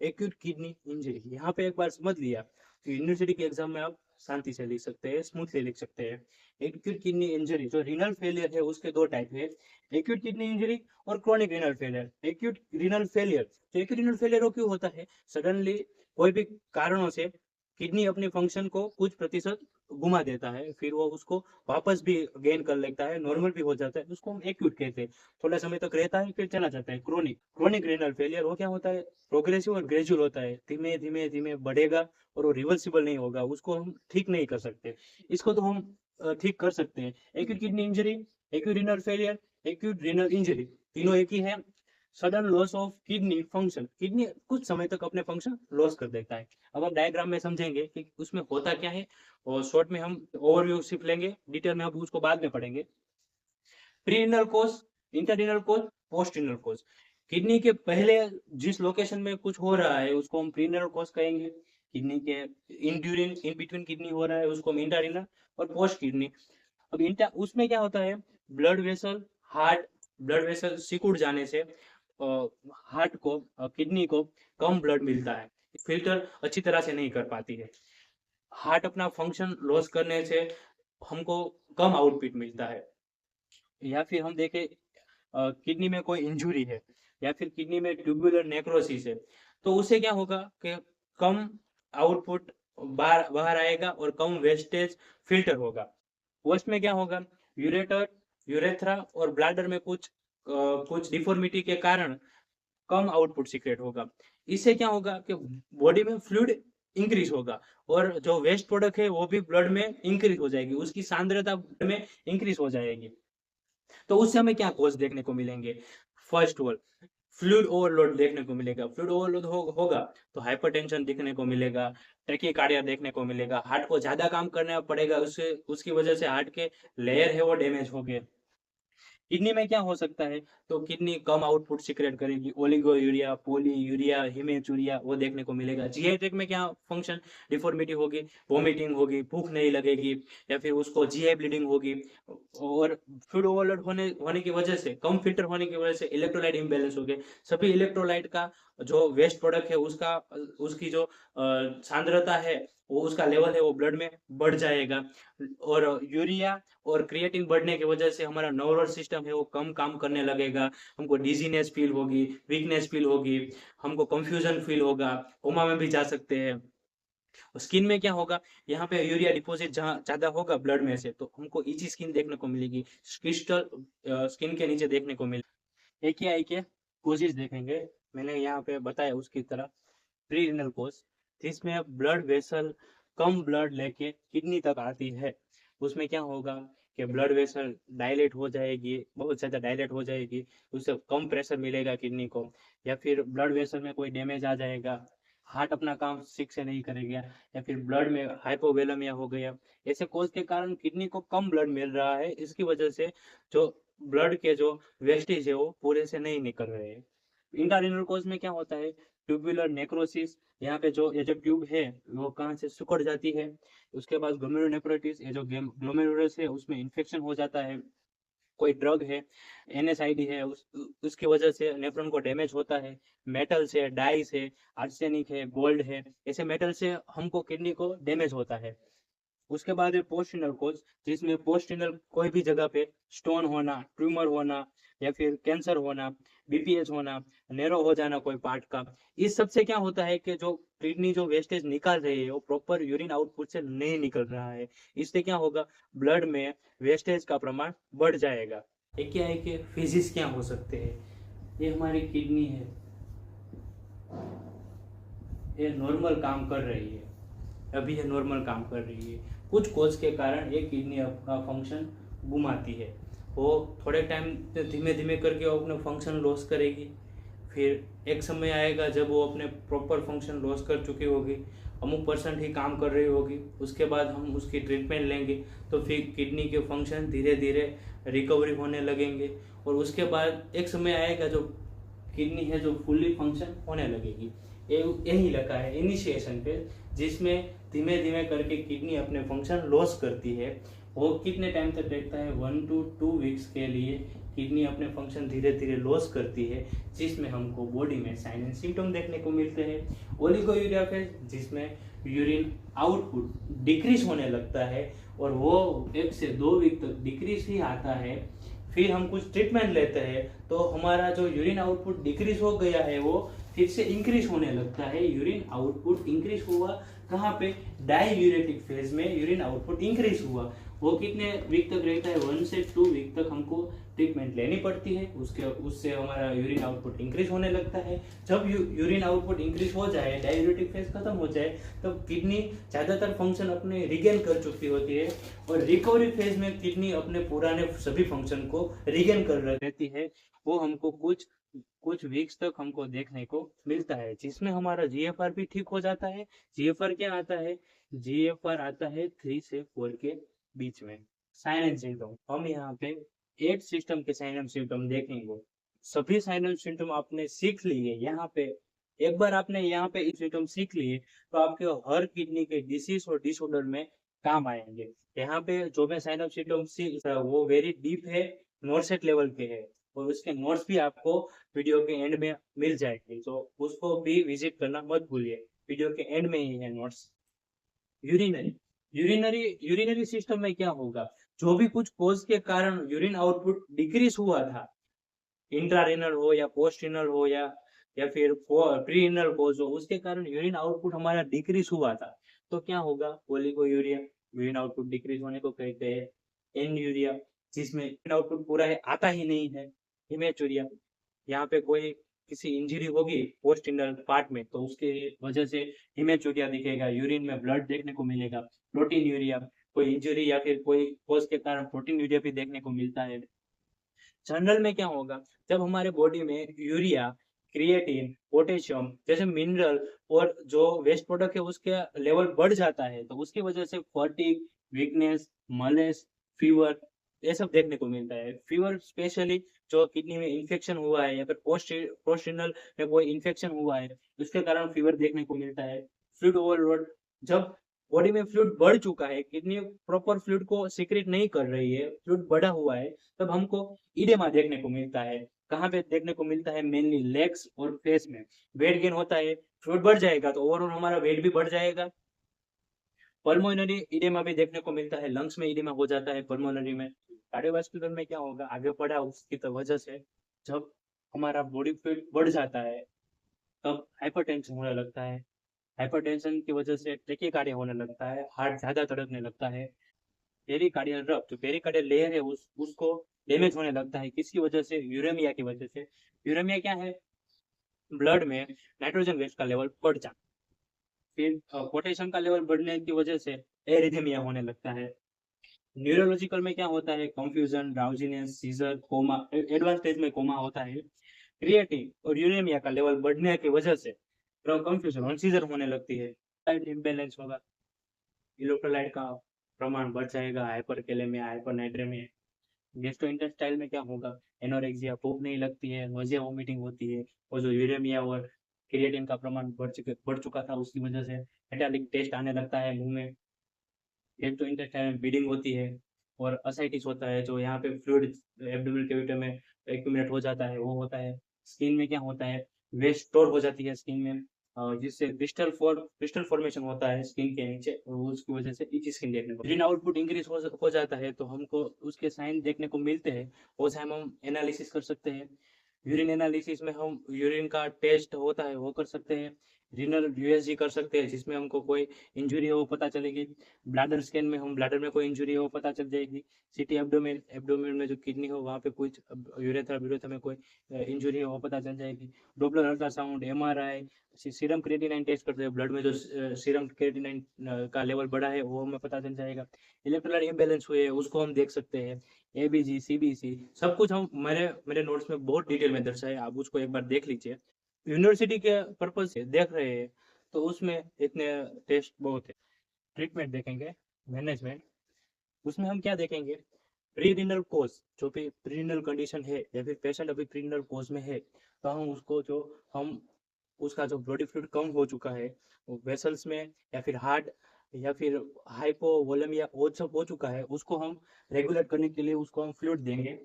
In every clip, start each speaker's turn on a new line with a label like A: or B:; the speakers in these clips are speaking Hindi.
A: Acute kidney injury. यहाँ पे एक बार समझ लिया तो यूनिवर्सिटी के एग्जाम में आप शांति से लिख सकते हैं, स्मूथली लिख सकते हैं। एक्यूट किडनी इंजरी जो रीनल फेलियर है उसके दो टाइप है, एक्यूट किडनी इंजरी और chronic renal failure. Acute renal failure, तो एक्यूट रीनल फेलियर क्यों होता है? सडनली कोई भी कारणों से किडनी अपने फंक्शन को कुछ प्रतिशत घुमा देता है, फिर वो उसको वापस भी गेन कर लेता है, नॉर्मल भी हो जाता है, उसको हम एक्यूट कहते हैं। थोड़ा समय तक रहता है फिर चला जाता है। क्रोनिक, क्रोनिक रीनल फेलियर वो क्या होता है? प्रोग्रेसिव और ग्रेजुअल होता है, धीमे धीमे धीमे बढ़ेगा और वो रिवर्सिबल नहीं होगा, उसको हम ठीक नहीं कर सकते। इसको तो हम ठीक कर सकते हैं। Acute kidney injury, acute renal failure, acute renal injury, तीनों एक ही है। Sudden loss of kidney function, kidney कुछ समय तक अपने फंक्शन लॉस कर देता है। अब हम डायग्राम में समझेंगे कि उसमें होता क्या है, और शॉर्ट में हम ओवरव्यू सीख लेंगे, डिटेल में हम उसको बाद में पढ़ेंगे। प्रीरिनल कोज, इंटररिनल कोज, पोस्ट रिनल कोज। किडनी के पहले जिस लोकेशन में कुछ हो रहा है उसको हम प्रीरिनल कोज कहेंगे। किडनी के इन बिटवीन किडनी हो रहा है उसको हम इंटररिनल, और पोस्ट किडनी। अब इंटर उसमें क्या होता है, blood vessel, heart, blood vessel सिकुड़ जाने से हार्ट को, किडनी को कम ब्लड मिलता है, फिल्टर अच्छी तरह से नहीं कर पाती है। हार्ट अपना फंक्शन लॉस करने से हमको कम आउटपुट मिलता है। या फिर हम देखें किडनी में कोई इंजुरी है, या फिर किडनी में ट्यूबुलर नेक्रोसिस है, तो उससे क्या होगा कि कम आउटपुट बाहर बाहर आएगा और कम वेस्टेज फिल्टर होगा। वर्स्ट में क्या होगा, यूरेटर, यूरेथ्रा और ब्लैडर में कुछ डिफॉर्मिटी के कारण कम आउटपुट सीक्रेट होगा। इससे क्या होगा कि बॉडी में फ्लूइड इंक्रीज होगा, और जो वेस्ट प्रोडक्ट है वो भी ब्लड में इंक्रीज हो जाएगी, उसकी सांद्रता ब्लड में इंक्रीज हो जाएगी। तो उससे हमें क्या कॉज देखने को मिलेंगे? फर्स्ट ऑल फ्लूइड ओवरलोड देखने को मिलेगा। फ्लूइड ओवरलोड होगा तो हाइपरटेंशन देखने को मिलेगा, टैकीकार्डिया देखने को मिलेगा, हार्ट को ज्यादा काम करना पड़ेगा, उससे उसकी वजह से हार्ट के लेयर है वो डैमेज हो गए। किडनी में क्या हो सकता है, तो किडनी कम आउटपुट सिक्रेट करेगी, ओलिगो यूरिया, पोली यूरिया, हिमेचूरिया वो देखने को मिलेगा। जीआई ट्रैक्ट में क्या फंक्शन डिफॉर्मिटी होगी, वोमिटिंग होगी, भूख नहीं लगेगी, या फिर उसको जीआई ब्लीडिंग होगी। और फ्लूइड ओवरलोड होने की वजह से, कम फिल्टर होने की वजह से इलेक्ट्रोलाइट इम्बैलेंस हो गए। सभी इलेक्ट्रोलाइट का जो वेस्ट प्रोडक्ट है उसका उसकी जो सांद्रता है, वो उसका लेवल है वो ब्लड में बढ़ जाएगा। और यूरिया और क्रिएटिन बढ़ने की वजह से हमारा नर्वस सिस्टम है वो कम काम करने लगेगा, हमको डिजीनेस फील होगी, वीकनेस फील होगी, हमको कंफ्यूजन फील होगा, कोमा में भी जा सकते हैं। स्किन में क्या होगा, यहाँ पे यूरिया डिपॉजिट जहाँ ज्यादा होगा ब्लड में से तो हमको इची स्किन देखने को मिलेगी, क्रिस्टल स्किन के नीचे देखने को मिलेगी। एक ही कोशिश देखेंगे, मैंने यहाँ पे बताया उसकी तरह। प्री रिनल कोज, जिसमें ब्लड वेसल कम ब्लड लेके किडनी तक आती है, उसमें क्या होगा कि ब्लड वेसल डायलेट हो जाएगी, बहुत ज़्यादा डायलेट हो जाएगी, उससे कम प्रेशर मिलेगा किडनी को। या फिर ब्लड वेसल में कोई डैमेज आ जाएगा, हार्ट अपना काम ठीक से नहीं करेगा, या फिर ब्लड में हाइपोवेलेमिया हो गया। ऐसे कोज के कारण किडनी को कम ब्लड मिल रहा है, इसकी वजह से जो ब्लड के जो वेस्टेज है वो पूरे से नहीं निकल रहे हैं। इंट्रारेनल कोज में क्या होता है, ट्यूबुलर नेक्रोसिस, यहाँ पे जो ये जो ट्यूब है वो कहाँ से सिकुड़ जाती है। उसके बाद ग्लोमेरुलोनेफ्राइटिस, ये जो ग्लोमेरुलस है उसमें इन्फेक्शन हो जाता है। कोई ड्रग है, एनएसआईडी है, उसकी वजह से नेफ्रॉन को डैमेज होता है। मेटल्स है, डाइस है, आर्सेनिक है, गोल्ड है, ऐसे मेटल से हमको किडनी को डैमेज होता है। उसके बाद है पोस्ट रिनल कोज, जिसमें पोस्ट रिनल कोई भी जगह पे स्टोन होना, ट्यूमर होना, या फिर कैंसर होना, बीपीएच होना, नैरो हो जाना कोई पार्ट का। इस सब से क्या होता है कि जो किडनी जो वेस्टेज निकाल रही है वो प्रॉपर यूरिन आउटपुट से नहीं निकल रहा है। इससे क्या होगा, ब्लड में वेस्टेज का प्रमाण बढ़ जाएगा। एक क्या है कि फिजिक्स क्या हो सकते हैं, ये हमारी किडनी है, ये नॉर्मल काम कर रही है, अभी ये नॉर्मल काम कर रही है। कुछ कोज के कारण ये किडनी अपना फंक्शन घुमाती है, वो थोड़े टाइम धीमे धीमे करके वो अपना फंक्शन लॉस करेगी, फिर एक समय आएगा जब वो अपने प्रॉपर फंक्शन लॉस कर चुकी होगी, अमुक परसेंट ही काम कर रही होगी, उसके बाद हम उसकी ट्रीटमेंट लेंगे तो फिर किडनी के फंक्शन धीरे धीरे रिकवरी होने लगेंगे। और उसके बाद एक समय आएगा जो किडनी है जो फुल्ली फंक्शन होने लगेगी। यही लगा है इनिशिएशन पे, जिसमें धीमे धीमे करके किडनी अपने फंक्शन लॉस करती है। वो कितने टाइम तक रहता है, 1 to 2 वीक्स के लिए किडनी अपने फंक्शन धीरे धीरे लॉस करती है, जिसमें हमको बॉडी में साइन एंड सिम्टम देखने को मिलते हैं। ओलिगोयूरिया फेज, जिसमें यूरिन आउटपुट डिक्रीज होने लगता है और वो 1 से 2 वीक तक डिक्रीज ही आता है। फिर हम कुछ ट्रीटमेंट लेते हैं तो हमारा जो यूरिन आउटपुट डिक्रीज हो गया है वो फिर से इंक्रीज होने लगता है। यूरिन आउटपुट इंक्रीज हुआ कहाँ पे, डाययूरेटिक फेज में यूरिन आउटपुट इंक्रीज हुआ। वो कितने वीक तक रहता है, 1 से 2 वीक तक हमको ट्रीटमेंट लेनी पड़ती है। उससे हमारा यूरिन आउटपुट इंक्रीज होने लगता है। जब यूरिन आउटपुट इंक्रीज हो जाए, डाययूरेटिक फेज खत्म हो जाए, तब किडनी ज्यादातर फंक्शन अपने रिगेन कर चुकी होती है और रिकवरी फेज में किडनी अपने पुराने सभी फंक्शन को रिगेन कर रहती है। वो हमको कुछ कुछ वीक्स तक हमको देखने को मिलता है, जिसमें हमारा जीएफआर भी ठीक हो जाता है। जीएफआर क्या आता है, जीएफआर आता है 3 से 4 के बीच में। साइन एंड सिम्टम, हम यहाँ पे 8 सिस्टम के साइन एंड सिम्टम देखेंगे। सभी साइन एंड सिम्टम आपने सीख लिए यहाँ पे। एक बार आपने यहाँ पे सिम्टम सीख लिए तो आपके हर किडनी के डिसीज और डिसऑर्डर में काम आएंगे। यहाँ पे जो मैं साइन एंड सिम्टम वो वेरी डीप है, नॉर्सेट लेवल के है और उसके नोट्स भी आपको वीडियो के एंड में मिल जाएंगे, तो उसको भी विजिट करना मत भूलिए। वीडियो के एंड में ही है notes. Urinary urinary urinary system में क्या होगा, जो भी कुछ कोज के कारण यूरिन आउटपुट डिक्रीज हुआ था, इंट्रारेनल हो या पोस्टिनल हो या फिर प्रीनल कोज हो, उसके कारण यूरिन आउटपुट हमारा डिक्रीज हुआ था, तो क्या होगा, ओलिगोयूरिया, यूरिन आउटपुट डिक्रीज होने को कहते हैं। एनयूरिया, जिसमें यूरिन आउटपुट पूरा है आता ही नहीं है। हिमेचुरिया, यहाँ पे कोई किसी इंजरी होगी पोस्ट इंडल पार्ट में तो उसके वजह से हिमेचुरिया दिखेगा, यूरिन में ब्लड देखने को मिलेगा। प्रोटीन यूरिया, कोई इंजरी या फिर कोई कोज के कारण प्रोटीन यूरिया भी देखने को मिलता है। जनरल में क्या होगा, जब हमारे बॉडी में यूरिया, क्रिएटिन, पोटेशियम जैसे मिनरल और जो वेस्ट प्रोडक्ट है उसके लेवल बढ़ जाता है, तो उसकी वजह से फटीग, वीकनेस, मलेस, फीवर ये सब देखने को मिलता है। फीवर स्पेशली जो किडनी में इन्फेक्शन हुआ है या फिर पोस्टिनल में कोई इन्फेक्शन हुआ है उसके कारण फीवर देखने को मिलता है। फ्लूइड ओवरलोड, जब बॉडी में फ्लूइड बढ़ चुका है, किडनी प्रॉपर फ्लूइड को सीक्रेट नहीं कर रही है, फ्लूइड बढ़ा हुआ है, तब हमको इडेमा देखने को मिलता है। कहाँ पे देखने को मिलता है, मेनली लेग्स और फेस में। वेट गेन होता है, फ्लूइड बढ़ जाएगा तो ओवरऑल हमारा वेट भी बढ़ जाएगा। पल्मोनरी इडेमा भी देखने को मिलता है, लंग्स में इडेमा हो जाता है पल्मोनरी में। कार्डियोवास्कुलर में क्या होगा, आगे पढ़ा उसकी तो वजह से जब हमारा बॉडी फ्लूइड बढ़ जाता है तब हाइपरटेंशन होने लगता है। हाइपरटेंशन की वजह से टैकीकार्डिया होने लगता है, हार्ट ज्यादा धड़कने लगता है। पेरिकार्डियल रप्ट, जो पेरिकार्डियल लेयर है उसको डैमेज होने लगता है, किसकी वजह से, यूरेमिया की वजह से। यूरेमिया क्या है, ब्लड में नाइट्रोजन गैस का लेवल बढ़ जाता है। फिर पोटेशियम का लेवल बढ़ने की वजह से एरिथमिया होने लगता है। न्यूरोलॉजिकल में क्या होता है, confusion, drowsiness, seizure, coma, advance stage में कोमा होता है। क्रिएटिन और यूरेमिया का लेवल बढ़ने की वजह से कंफ्यूजन और सीजर होने लगती है। इम्बैलेंस होगा, इलेक्ट्रोलाइट का प्रमाण बढ़ जाएगा, हाइपरकैलेमिया, हाइपरनाइट्रेमिया। गैस्ट्रोइंटेस्टाइल में क्या होगा, एनोरेक्सिया, भूख नहीं लगती है, नोजिया, वोमिटिंग होती है, और जो यूरेमिया और क्रिएटिन का प्रमाण बढ़ चुका था उसकी वजह से मेटालिक टेस्ट आने लगता है मुंह में। गैस्ट्रोइंटेस्टाइल में ब्लीडिंग होती है और असाइटिस होता है, जो यहाँ पे फ्लूइड एब्डोमिनल कैविटी में एक्यूमुलेट हो जाता है, वो होता है। स्किन में क्या होता है, वेस्ट स्टोर हो जाती है स्किन में, जिससे क्रिस्टल फॉर्मेशन होता है स्किन के नीचे, और उसकी वजह से इची स्किन देखने को। यूरिन आउटपुट इंक्रीज हो जाता है तो हमको उसके साइन देखने को मिलते हैं, वो साइन हम एनालिसिस कर सकते हैं। यूरिन एनालिसिस में हम यूरिन का टेस्ट होता है वो कर सकते हैं। रीनल यूएसजी कर सकते हैं, जिसमें हमको कोई इंजरी हो पता चलेगी। ब्लैडर स्कैन में हम ब्लैडर में कोई इंजरी हो पता चल जाएगी। सिटी एब्डोमेन, एब्डोमेन में जो किडनी हो वहाँ पे कुछ यूरेथ्रा ब्यूरेथ्रा में कोई इंजरी हो पता चल जाएगी। Doppler ultrasound, MRI, serum creatinine test करते हैं, ब्लड में जो सीरम क्रिएटिनाइन का लेवल बढ़ा है वो हमें पता चल जाएगा। इलेक्ट्रोलाइट इम्बैलेंस हुए उसको हम देख सकते हैं। एबीजी, सीबीसी, सब कुछ हम मेरे मेरे नोट्स में बहुत डिटेल में दर्शाए, आप उसको एक बार देख लीजिए। यूनिवर्सिटी के पर्पज से देख रहे हैं तो उसमें इतने टेस्ट बहुत है। ट्रीटमेंट देखेंगे, मैनेजमेंट, उसमें हम क्या देखेंगे, प्री रिनल कोज, जो भी प्री रिनल कंडीशन है या फिर पेशेंट अभी प्री रिनल कोज में है तो हम उसको जो हम उसका जो बॉडी फ्लूइड कम हो चुका है वो वेसल्स में या फिर हार्ट या फिर हाइपोवोलेमिया हो चुका है, उसको हम रेगुलेट करने के लिए उसको हम फ्लूइड देंगे।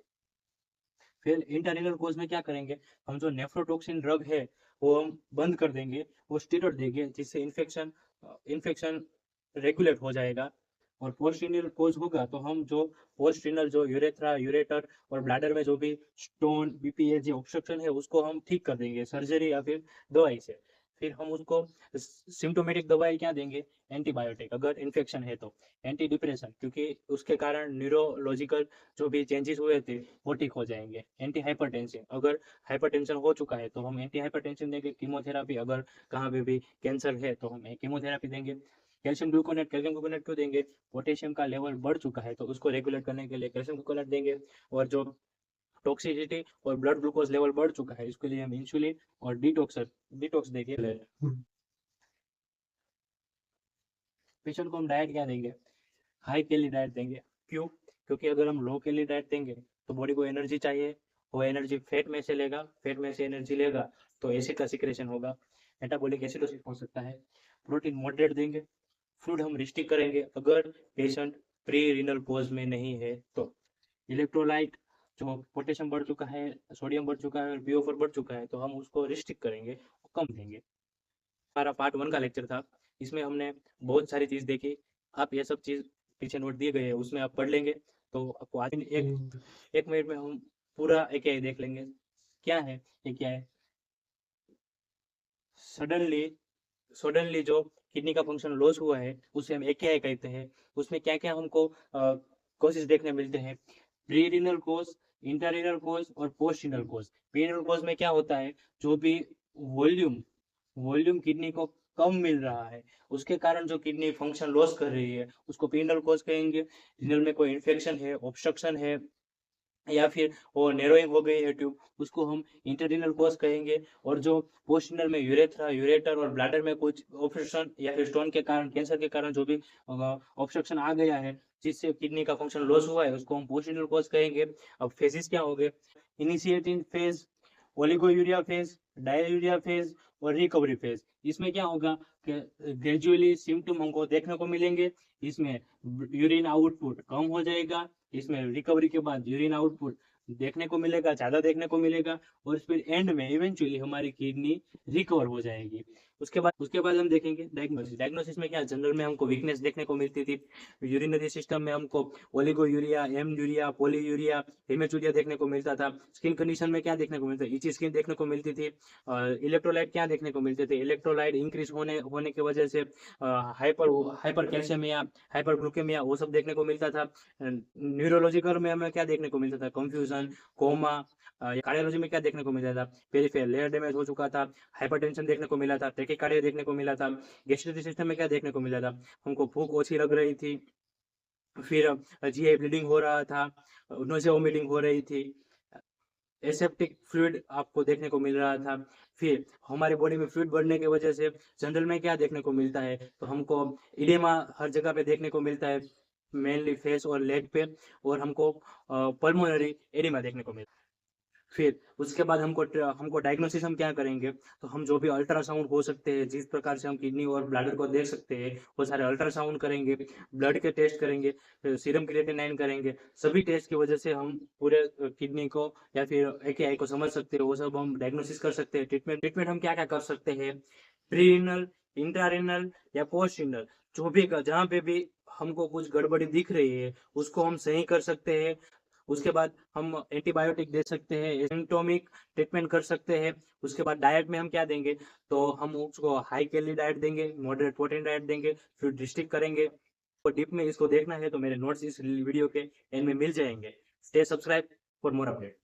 A: फिर इंटररेनल कोर्स में क्या करेंगे, हम जो नेफ्रोटॉक्सिन ड्रग है वो हम बंद कर देंगे, वो स्टेरॉइड देंगे, जिससे इन्फेक्शन रेगुलेट हो जाएगा। और पोस्ट रीनल कोर्स होगा तो हम जो पोस्ट रीनल जो यूरेथ्रा, यूरेटर और ब्लैडर में जो भी स्टोन, बीपीएच ऑब्स्ट्रक्शन है उसको हम ठीक कर देंगे सर्जरी या फिर दवाई से। फिर हम उसको सिम्टोमेटिक दवाई क्या देंगे, एंटीबायोटिक अगर इन्फेक्शन है तो, एंटी डिप्रेशन क्योंकि उसके कारण न्यूरोलॉजिकल जो भी चेंजेस हुए थे वो ठीक हो जाएंगे। एंटी हाइपरटेंसिव अगर हाइपरटेंशन हो चुका है तो हम एंटी हाइपरटेंशन देंगे। कीमोथेरापी अगर कहाँ पे भी कैंसर है तो हम कीमोथेरापी देंगे। कैल्शियम ग्लूकोनेट क्यों देंगे, पोटेशियम का लेवल बढ़ चुका है तो उसको रेगुलेट करने के लिए कैल्शियम ग्लूकोनेट देंगे। और जो टॉक्सिसिटी और ब्लड ग्लूकोज लेवल बढ़ चुका है इसके लिए हम इंसुलिन और डिटॉक्स देंगे। पेशेंट को हम डाइट क्या देंगे, हाई कैलोरी डाइट देंगे। क्यों, क्योंकि अगर हम लो कैलोरी डाइट देंगे तो बॉडी को एनर्जी चाहिए, वो एनर्जी फैट में से लेगा, फैट में से एनर्जी लेगा तो एसिड का सिक्रेशन होगा, मेटाबॉलिक एसिडोसिस हो सकता है। प्रोटीन मॉडरेट देंगे। फूड हम रिस्ट्रिक्ट करेंगे अगर पेशेंट प्री रीनल पोज में नहीं है तो। इलेक्ट्रोलाइट जो पोटेशियम बढ़ चुका है, सोडियम बढ़ चुका है और PO4 बढ़ चुका है तो हम उसको रिस्ट्रिक्ट करेंगे, कम देंगे। हमारा पार्ट 1 का लेक्चर था, इसमें हमने बहुत सारी चीज देखी। आप ये सब चीज पीछे नोट दिए गए हैं उसमें आप पढ़ लेंगे तो आपको आज एक मिनट में हम पूरा AKI देख लेंगे। क्या है AKI, सडनली सडनली जो किडनी का फंक्शन लॉस हुआ है उसे हम AKI कहते हैं। उसमें क्या क्या हमको कोशिश देखने मिलते हैं, प्री रीनल कोज, इंटररीनल कोज और पोस्ट रीनल कोज। प्री रीनल कोज में क्या होता है, जो भी वॉल्यूम वॉल्यूम किडनी को कम मिल रहा है उसके कारण जो किडनी फंक्शन लॉस कर रही है उसको प्रीनल कोज कहेंगे। रीनल में कोई इन्फेक्शन है, ऑब्स्ट्रक्शन है या फिर वो नैरोइंग हो गई है ट्यूब, उसको हम इंटररीनल कोज कहेंगे। और जो पोस्टिनल में यूरेथ्रा, यूरेटर और ब्लैडर में कुछ ऑब्स्ट्रक्शन या फिर स्टोन के कारण, कैंसर के कारण जो भी ऑब्स्ट्रक्शन आ गया है जिससे किडनी का फंक्शन लॉस हुआ है उसको हम पोस्टिनल कोज कहेंगे। अब फेजेस क्या हो गए, initiating phase, oliguria phase, diuria phase और रिकवरी फेज। इसमें क्या होगा कि ग्रेजुअली सिम्टम हमको देखने को मिलेंगे। इसमें यूरिन आउटपुट कम हो जाएगा, इसमें रिकवरी के बाद यूरिन आउटपुट देखने को मिलेगा, ज्यादा देखने को मिलेगा और फिर एंड में इवेंचुअली हमारी किडनी रिकवर हो जाएगी। उसके बाद हम देखेंगे डायग्नोसिस। डायग्नोसिस में क्या, जनरल में हमको वीकनेस देखने को मिलती थी, यूरिनरी सिस्टम में हमको oliguria, anuria, polyuria, haematuria देखने को मिलता था। स्किन कंडीशन में क्या देखने को मिलता है, इची स्किन देखने को मिलती थी। इलेक्ट्रोलाइट क्या देखने को मिलते थे, इलेक्ट्रोलाइट इंक्रीज होने की वजह से हाइपर हाइपर कैल्शियमिया, हाइपर ग्लूकेमिया वो सब देखने को मिलता था। न्यूरोलॉजिकल में हमें क्या देखने को मिलता था, कंफ्यूजन, कोमा। कार्डियोलॉजी में क्या देखने को मिलता था, पेरिफेरल लेयर डैमेज हो चुका था, हाइपरटेंशन देखने को मिला था, टैकीकार्डिया देखने को मिला था। गैस्ट्रिक सिस्टम में क्या देखने को मिला था, हमको भूख ओछी लग रही थी, फिर GI ब्लीडिंग हो रहा था, नोज़िया वोमिटिंग हो रही थी, एसेप्टिक फ्लूइड आपको देखने को मिल रहा था। फिर हमारे बॉडी में फ्लूइड बढ़ने की वजह से जनरल में क्या देखने को मिलता है, तो हमको इडेमा हर जगह पे देखने को मिलता है, मेनली फेस और लेग पे। और हमको पल्मोनरी एडिमा देखने को मिलता है। फिर उसके बाद हमको डायग्नोसिस हम क्या करेंगे, तो हम जो भी अल्ट्रासाउंड हो सकते हैं, जिस प्रकार से हम किडनी और ब्लैडर को देख सकते हैं वो सारे अल्ट्रासाउंड करेंगे, ब्लड के टेस्ट करेंगे, सीरम क्रिएटिनिन करेंगे। सभी टेस्ट की वजह से हम पूरे किडनी को या फिर AKI को समझ सकते हैं, वो सब हम डायग्नोसिस कर सकते हैं। ट्रीटमेंट हम क्या क्या कर सकते हैं, प्री रीनल, इंट्रारीनल या पोस्ट रीनल, जो भी जहाँ पे भी हमको कुछ गड़बड़ी दिख रही है उसको हम सही कर सकते हैं। उसके बाद हम एंटीबायोटिक दे सकते हैं, एसिम्प्टोमिक ट्रीटमेंट कर सकते हैं। उसके बाद डाइट में हम क्या देंगे, तो हम उसको हाई कैलोरी डाइट देंगे, मॉडरेट प्रोटीन डाइट देंगे, फिर डिस्ट्रिक्ट करेंगे। तो डीप में इसको देखना है तो मेरे नोट्स इस वीडियो के एंड में मिल जाएंगे। Stay subscribe for more update.